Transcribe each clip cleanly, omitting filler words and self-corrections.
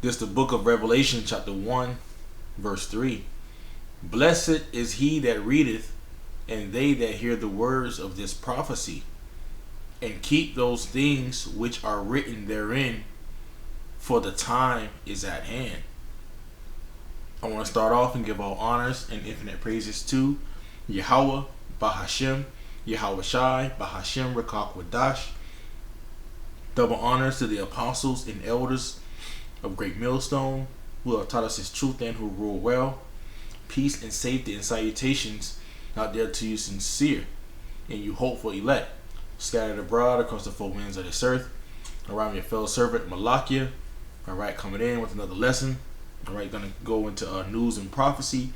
This is the book of Revelation, chapter 1, verse 3. Blessed is he that readeth, and they that hear the words of this prophecy, and keep those things which are written therein, for the time is at hand. I want to start off and give all honors and infinite praises to YAHAWAH, Bahashem, YAHAWASHI, Bahashem, Rakakwadash. Double honors to the apostles and elders of GreatMillstone, who have taught us his truth and who rule well. Peace and safety and salutations out there to you sincere and you hopeful elect, scattered abroad across the four winds of this earth. Around your fellow servant Malakia. Alright, coming in with another lesson. Alright, gonna go into news and prophecy.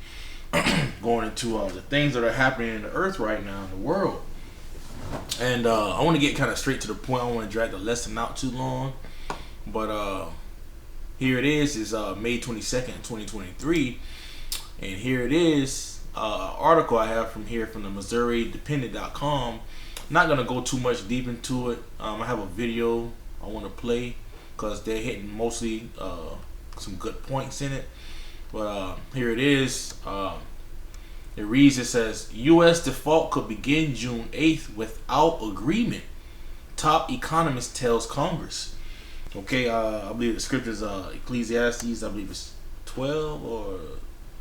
Going into the things that are happening in the earth right now in the world. And I want to get kind of straight to the point. I don't want to drag the lesson out too long. But here it is May 22nd, 2023. And here it is, article I have from here from the MissouriDependent.com. Not going to go too much deep into it. I have a video I want to play because they're hitting mostly some good points in it. But here it is. It reads, it says, U.S. default could begin June 8th without agreement. Top economist tells Congress. Okay, I believe the scriptures, Ecclesiastes, I believe it's 12 or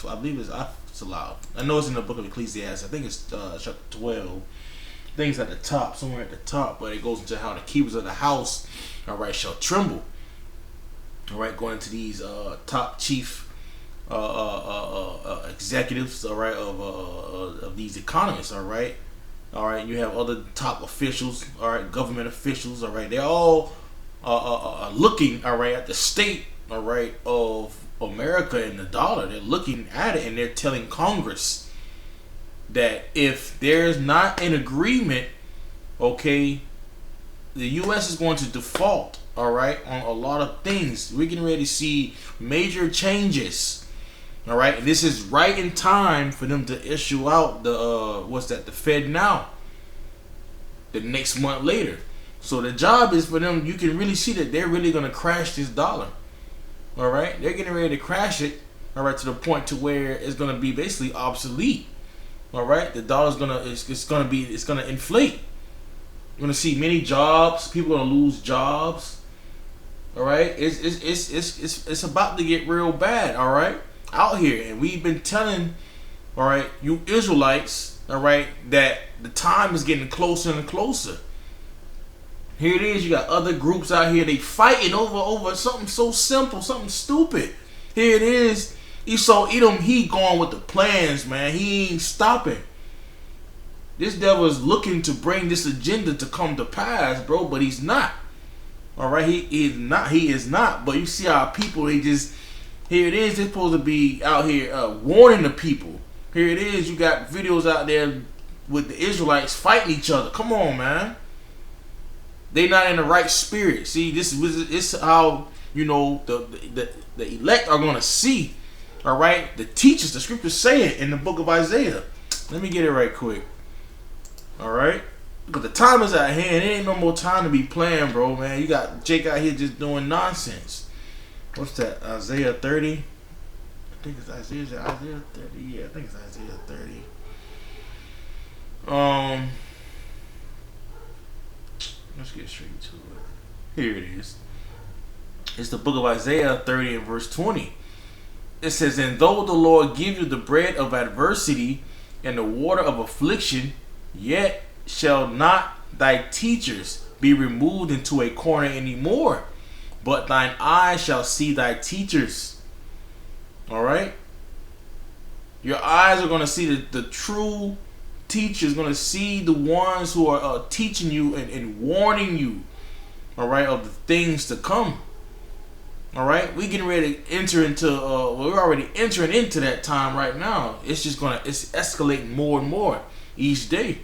I believe it's allowed. I know it's in the book of Ecclesiastes. I think it's chapter 12. I think it's at the top, somewhere at the top, but it goes into how the keepers of the house, alright, shall tremble. Alright, going into these top chief executives, all right, of these economists, all right, you have other top officials, all right, government officials, all right, they're all looking, all right, at the state, all right, of America and the dollar. They're looking at it and they're telling Congress that if there's not an agreement, okay, the U.S. is going to default, all right, on a lot of things. We're getting ready to see major changes. All right, and this is right in time for them to issue out the the Fed now. The next month later, so the job is for them. You can really see that they're really gonna crash this dollar. All right, they're getting ready to crash it. All right, to the point to where it's gonna be basically obsolete. All right, the dollar's gonna it's gonna inflate. You're gonna see many jobs. People are gonna lose jobs. All right, it's about to get real bad. All right. Out here, and we've been telling, all right, you Israelites, all right, that the time is getting closer and closer. Here it is. You got other groups out here. They fighting over something so simple, something stupid. Here it is. Esau Edom, he going with the plans, man. He ain't stopping. This devil is looking to bring this agenda to come to pass, bro, but he's not. All right, he is not. He is not. But you see our people, they just. Here it is. They're supposed to be out here warning the people. Here it is. You got videos out there with the Israelites fighting each other. Come on, man. They not in the right spirit. See, this is how you know the elect are gonna see. All right, the teachers, the scriptures say it in the book of Isaiah. Let me get it right quick. All right, because the time is at hand. It ain't no more time to be playing, bro. Man, you got Jake out here just doing nonsense. What's that? Isaiah 30? I think it's Isaiah 30. Yeah, I think it's Isaiah 30. Let's get straight to it. Here it is. It's the book of Isaiah 30 and verse 20. It says, and though the Lord give you the bread of adversity and the water of affliction, yet shall not thy teachers be removed into a corner anymore. But thine eyes shall see thy teachers. Alright? Your eyes are going to see the true teachers, going to see the ones who are teaching you and warning you, alright, of the things to come. Alright? We're getting ready to enter into, we're already entering into that time right now. It's escalating more and more each day.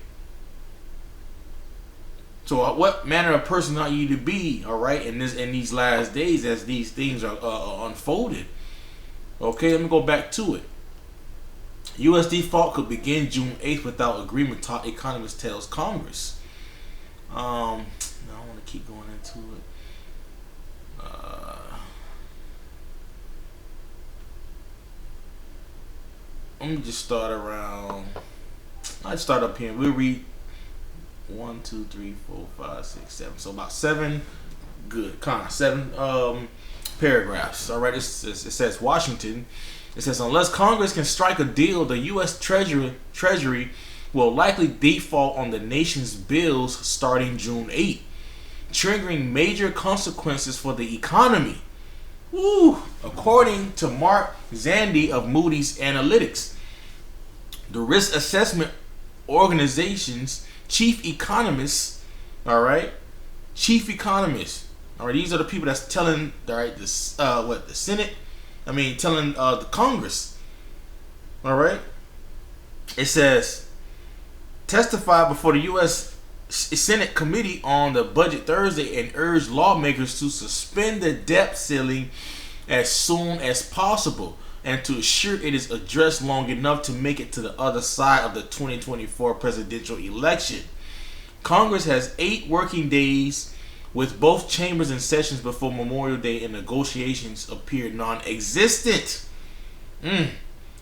So what manner of person ought you to be, all right, in these last days as these things are unfolded? Okay, let me go back to it. U.S. default could begin June 8th without agreement, top economist tells Congress. I want to keep going into it. Let me just start around. I'd start up here. We'll read 1, 2, 3, 4, 5, 6, 7. So about 7 good, seven paragraphs. All right, it says Washington. It says unless Congress can strike a deal, the U.S. Treasury will likely default on the nation's bills starting June 8, triggering major consequences for the economy. Woo! According to Mark Zandi of Moody's Analytics, the risk assessment organization's chief economists, all right, these are the people that's telling, all right, the Senate, telling the Congress, all right. It says testified before the U.S. Senate Committee on the Budget Thursday and urged lawmakers to suspend the debt ceiling as soon as possible and to assure it is addressed long enough to make it to the other side of the 2024 presidential election. Congress has 8 working days with both chambers in sessions before Memorial Day, and negotiations appear non-existent.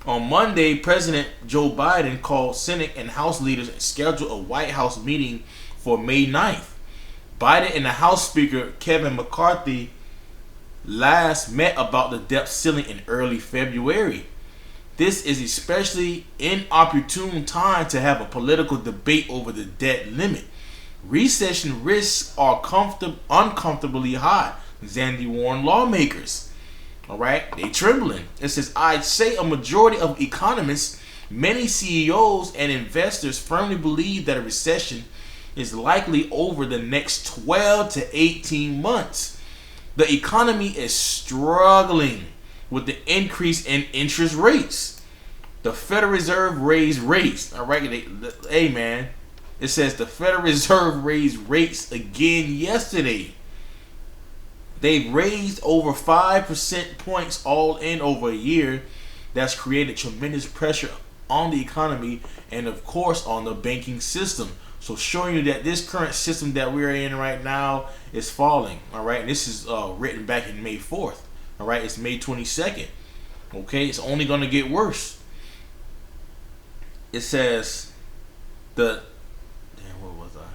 On Monday, President Joe Biden called Senate and House leaders and scheduled a White House meeting for May 9th. Biden and the House Speaker Kevin McCarthy last met about the debt ceiling in early February. This is especially inopportune time to have a political debate over the debt limit. Recession risks are uncomfortably high, Zandi warned lawmakers. All right, they trembling. It says, I'd say a majority of economists, many CEOs and investors firmly believe that a recession is likely over the next 12 to 18 months. The economy is struggling with the increase in interest rates. The Federal Reserve raised rates. All right, hey man, it says the Federal Reserve raised rates again yesterday. They've raised over 5% points all in over a year. That's created tremendous pressure on the economy and of course on the banking system. So showing you that this current system that we're in right now is falling. All right, and this is written back in May 4th. All right, it's May 22nd. Okay, it's only going to get worse. It says where was I?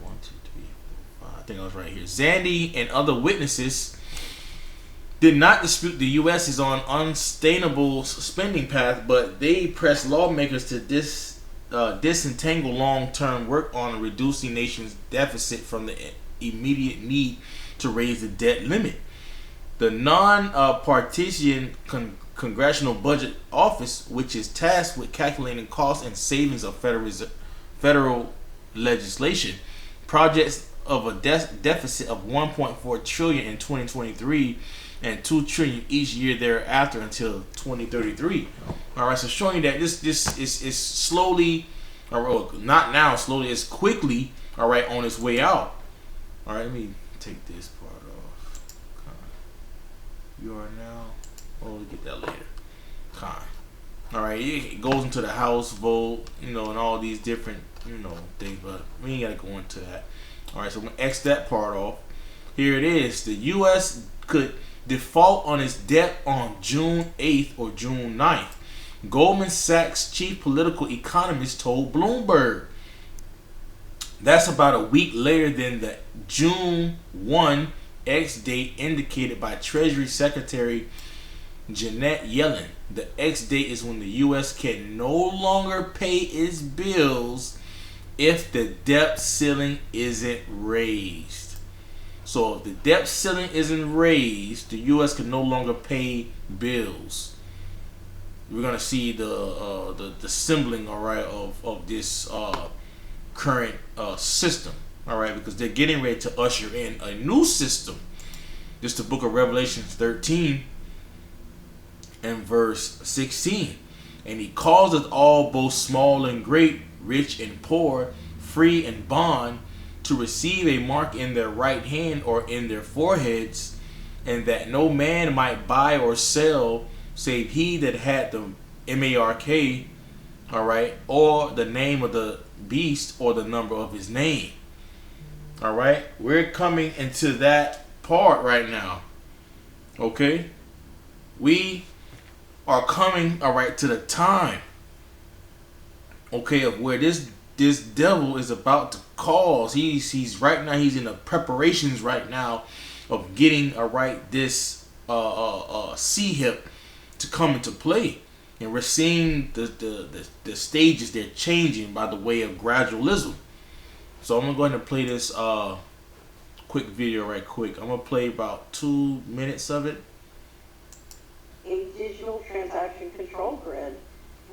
1, 2, 3, 4, 5. I think I was right here. Zandi and other witnesses did not dispute the U.S. is on unsustainable spending path, but they pressed lawmakers to disentangle long-term work on reducing nation's deficit from the immediate need to raise the debt limit. The non-partisan Congressional Budget Office, which is tasked with calculating costs and savings of federal legislation, projects of a deficit of 1.4 trillion in 2023 and 2 trillion each year thereafter until 2033. All right, so showing you that this is slowly, or not now, slowly, it's quickly, all right, on its way out. All right, let me take this part off. You are now. We'll get that later. All right, it goes into the House vote, and all these different, things, but we ain't gotta go into that. All right, so I'm gonna X that part off. Here it is. The U.S. could default on its debt on June 8th or June 9th. Goldman Sachs chief political economist told Bloomberg. That's about a week later than the June 1 X date indicated by Treasury Secretary Janet Yellen. The X date is when the U.S. can no longer pay its bills if the debt ceiling isn't raised. So if the debt ceiling isn't raised, the U.S. can no longer pay bills. We're gonna see the assembling, all right, of this current system, all right, because they're getting ready to usher in a new system. This is the book of Revelation 13 and verse 16. And he calls us all, both small and great, rich and poor, free and bond, to receive a mark in their right hand or in their foreheads, and that no man might buy or sell save he that had the mark, all right, or the name of the beast or the number of his name. All right, we're coming into that part right now. Okay, we are coming, all right, to the time, okay, of where this devil is about to cause. He's right now, he's in the preparations right now of getting, all right, this C-hip to come into play. And we're seeing the stages, they're changing by the way of gradualism. So I'm gonna go ahead and play this quick video right quick. I'm gonna play about 2 minutes of it. A digital transaction control grid,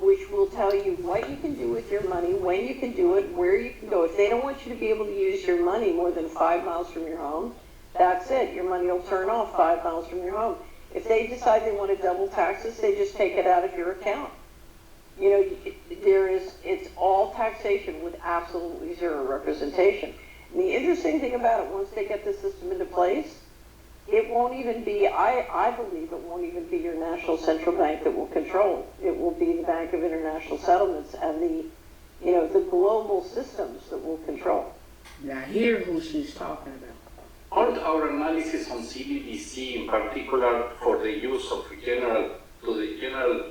which will tell you what you can do with your money, when you can do it, where you can go. If they don't want you to be able to use your money more than 5 miles from your home, that's it. Your money will turn off 5 miles from your home. If they decide they want to double taxes, they just take it out of your account. You know, it's all taxation with absolutely zero representation. And the interesting thing about it, once they get the system into place, it won't even be, I believe it won't even be your national central bank that will control it. It will be the Bank of International Settlements and the global systems that will control. Now hear who she's talking about. All our analysis on CBDC, in particular for the use of general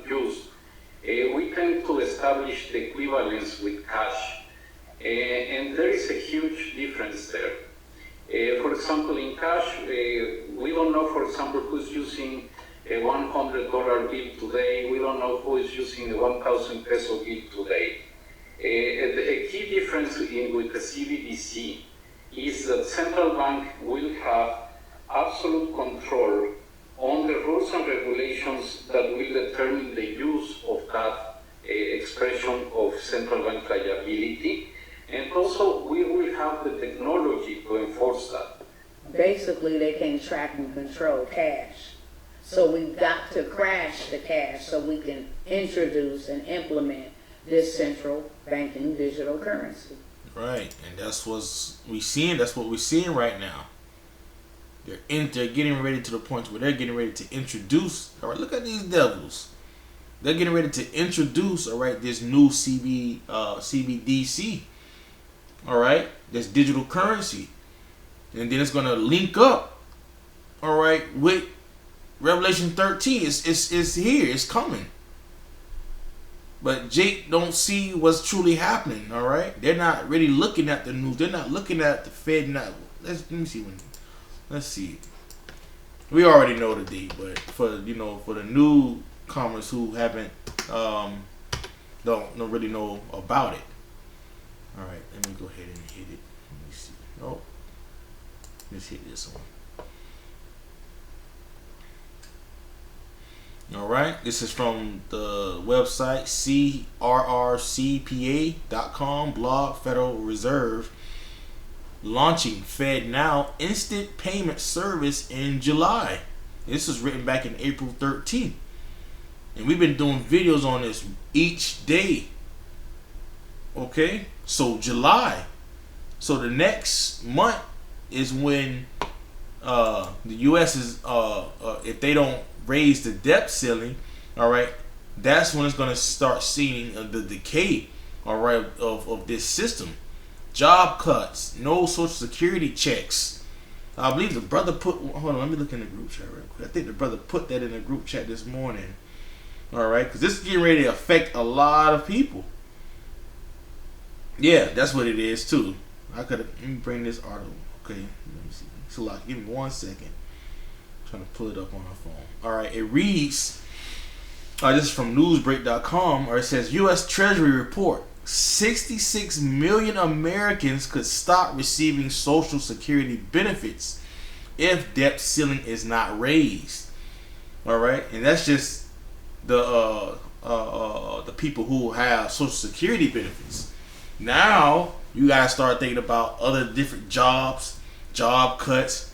use, we tend to establish the equivalence with cash, and there is a huge difference there. For example, in cash, we don't know, for example, who's using a $100 bill today. We don't know who is using a 1,000 peso bill today. A key difference with the CBDC is that central bank will have absolute control on the rules and regulations that will determine the use of that expression of central bank liability. And also, we will have the technology to enforce that. Basically, they can track and control cash. So we've got to crash the cash so we can introduce and implement this central banking digital currency. Right, and that's what we're seeing. That's what we're seeing right now. They're getting ready to the point where they're getting ready to introduce. All right, look at these devils. They're getting ready to introduce, all right, this new CBDC. All right, this digital currency, and then it's gonna link up, all right, with Revelation 13. It's here. It's coming. But Jake don't see what's truly happening. All right, they're not really looking at the news. They're not looking at the Fed. Let me see when. Let's see. We already know the date, but for the newcomers who haven't don't really know about it. All right, let me go ahead and hit it. Let me see. Oh, let's hit this one. All right, this is from the website crrcpa.com. Blog Federal Reserve launching Fed Now instant payment service in July. This was written back in April 13th, and we've been doing videos on this each day. Okay, so July, so the next month is when the U.S. is if they don't raise the debt ceiling, all right, that's when it's going to start seeing the decay, all right, of this system. Job cuts, no social security checks. I believe the brother put, hold on, let me look in the group chat real quick. I think the brother put that in the group chat this morning, all right, because this is getting ready to affect a lot of people. Yeah, that's what it is too. Let me bring this article. Okay, let me see. It's a lot. Give me 1 second. I'm trying to pull it up on my phone. All right, it reads. This is from Newsbreak.com. Or it says U.S. Treasury report: 66 million Americans could stop receiving Social Security benefits if debt ceiling is not raised. All right, and that's just the people who have Social Security benefits. Now you gotta start thinking about other different jobs, job cuts.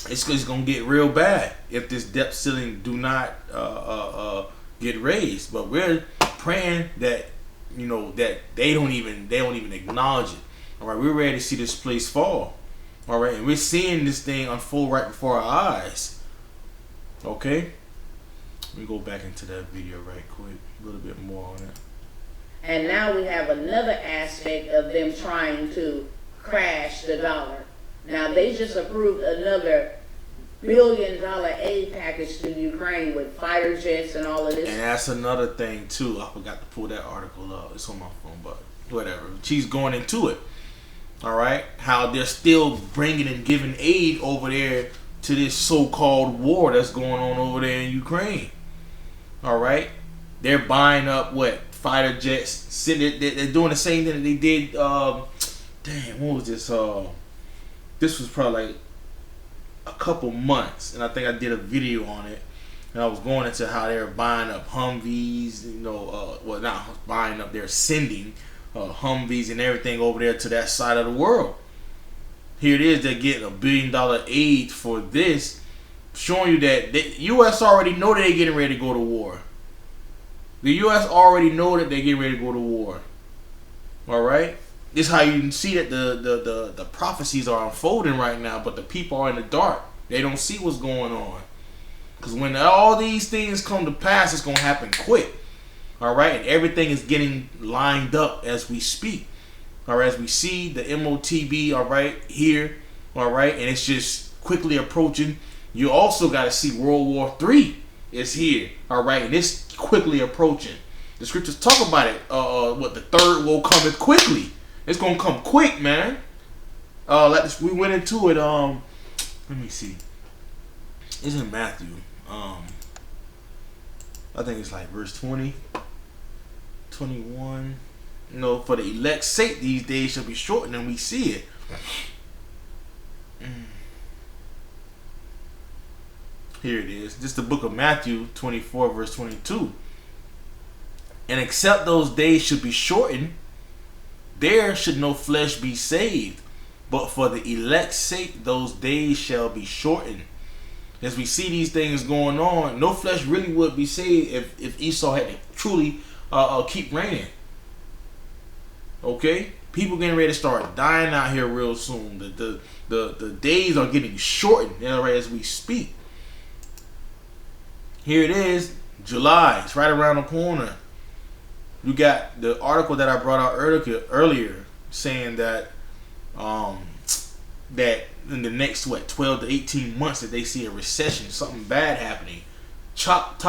It's gonna get real bad if this debt ceiling do not get raised. But we're praying that that they don't even acknowledge it. All right, we're ready to see this place fall. All right, and we're seeing this thing unfold right before our eyes. Okay, let me go back into that video right quick, a little bit more on it. And now we have another aspect of them trying to crash the dollar. Now they just approved another billion-dollar aid package to Ukraine with fighter jets and all of this. And that's another thing too. I forgot to pull that article up. It's on my phone, but whatever. She's going into it. All right, how they're still bringing and giving aid over there to this so-called war that's going on over there in Ukraine. All right, they're buying up what fighter jets. They're doing the same thing that they did. Damn, what was this? This was probably like a couple months, and I think I did a video on it. And I was going into how they're buying up Humvees. Well, not buying up. They're sending Humvees and everything over there to that side of the world. Here it is. They're getting $1 billion aid for this, showing you that the U.S. already know that they're getting ready to go to war. The U.S. already know that they're getting ready to go to war. All right? This is how you can see that the prophecies are unfolding right now, but the people are in the dark. They don't see what's going on. Because when all these things come to pass, it's going to happen quick. All right? And everything is getting lined up as we speak. All right? As we see the MOTB, all right, here. All right? And it's just quickly approaching. You also got to see World War III is here. All right? And it's quickly approaching. The scriptures talk about it. What the third will come quickly. It's gonna come quick, man. Like this, we went into it. Let me see. It's in Matthew. I think it's like verse 20, 21. For the elect's sake, these days shall be shortened, and we see it. Here it is. This is the book of Matthew 24, verse 22. And except those days should be shortened, there should no flesh be saved, but for the elect's sake, those days shall be shortened. As we see these things going on, no flesh really would be saved if Esau had to truly keep reigning. Okay, people getting ready to start dying out here real soon. The days are getting shortened, right, as we speak. Here it is, July. It's right around the corner. You got the article that I brought out earlier saying that that in the next 12 to 18 months that they see a recession, something bad happening. Top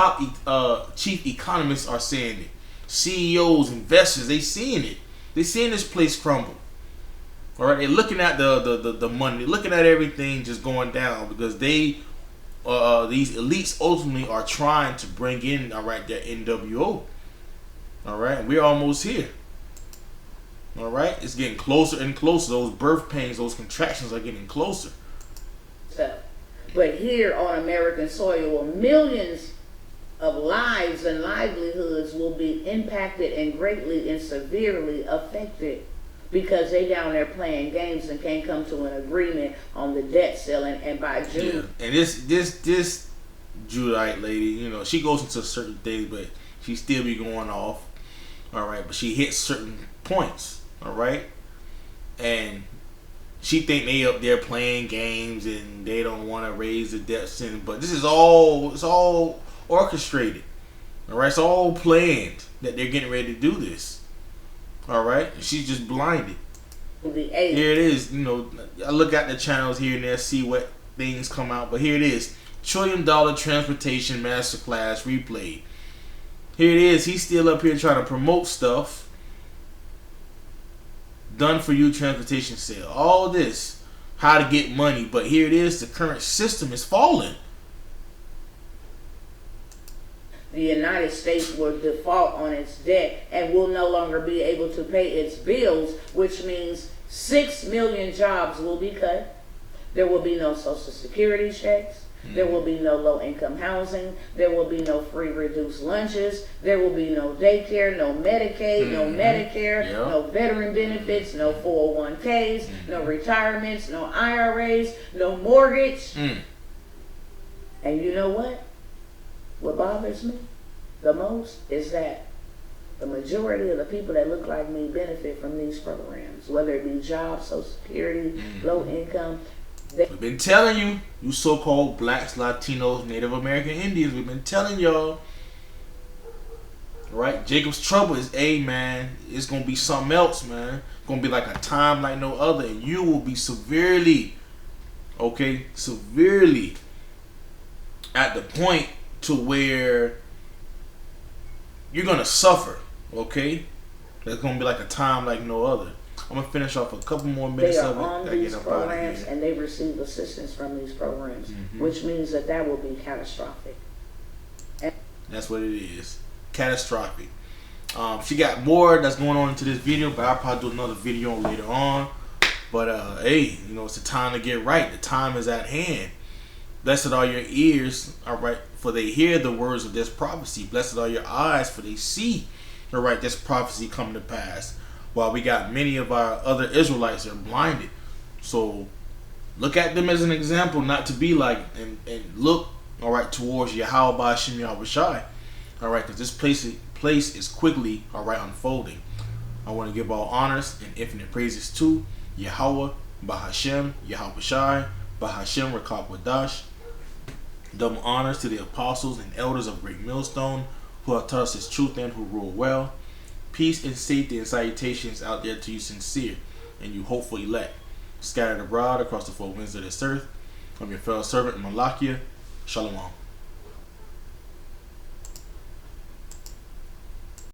chief economists are saying it. CEOs, investors, they seeing it. They seeing this place crumble. All right, they're looking at the money, they're looking at everything just going down because these elites ultimately are trying to bring in their NWO. All right, we're almost here. All right, it's getting closer and closer. Those birth pains, those contractions are getting closer. But here on American soil, millions of lives and livelihoods will be impacted and greatly and severely affected because they down there playing games and can't come to an agreement on the debt ceiling. And by June, and this Judite lady, she goes into certain things, but she still be going off. All right, but she hits certain points. All right, and she think they up there playing games and they don't want to raise the debt ceiling. But this is all orchestrated. All right, it's all planned that they're getting ready to do this. All right, and she's just blinded. Here it is. I look at the channels here and there, see what things come out. But here it is: $1 trillion transportation masterclass replayed. Here it is. He's still up here trying to promote stuff. Done for you transportation sale. All this. How to get money. But here it is. The current system is falling. The United States will default on its debt and will no longer be able to pay its bills, which means 6 million jobs will be cut. There will be no Social Security checks. There will be no low-income housing. There will be no free reduced lunches. There will be no daycare, no Medicaid, no Medicare, no veteran benefits, no 401ks, no retirements, no IRAs, no mortgage. And you know what? What bothers me the most is that the majority of the people that look like me benefit from these programs, whether it be jobs, Social Security, low income. We've been telling you, you so-called blacks, Latinos, Native American Indians, we've been telling y'all. Right? Jacob's trouble is, man, it's going to be something else, man. It's going to be like a time like no other, and you will be severely at the point to where you're gonna suffer. Okay, there's gonna be like a time like no other. I'm gonna finish off a couple more minutes They are of it. on I get these up out of programs here. and they receive assistance from these programs, which means that will be catastrophic. That's what it is. Catastrophic. She got more that's going on into this video, but I'll probably do another video later on. But hey, you know, it's the time to get right. The time is at hand. Blessed are your ears, all right, for they hear the words of this prophecy. Blessed are your eyes, for they see, all right, this prophecy come to pass. While we got many of our other Israelites that are blinded. So look at them as an example, not to be like, and look, all right, towards YAHAWASHI, YAHAWASHI, all right, because this place is quickly, all right, unfolding. I want to give all honors and infinite praises to Yahawah, Bahashem, YAHAWASHI, Bahashem, Rakab Wadash. Double honors to the apostles and elders of Great Millstone who have taught us his truth and who rule well. Peace and safety and salutations out there to you sincere and you hopeful elect, scattered abroad across the four winds of this earth. From your fellow servant Malakia. Shalom.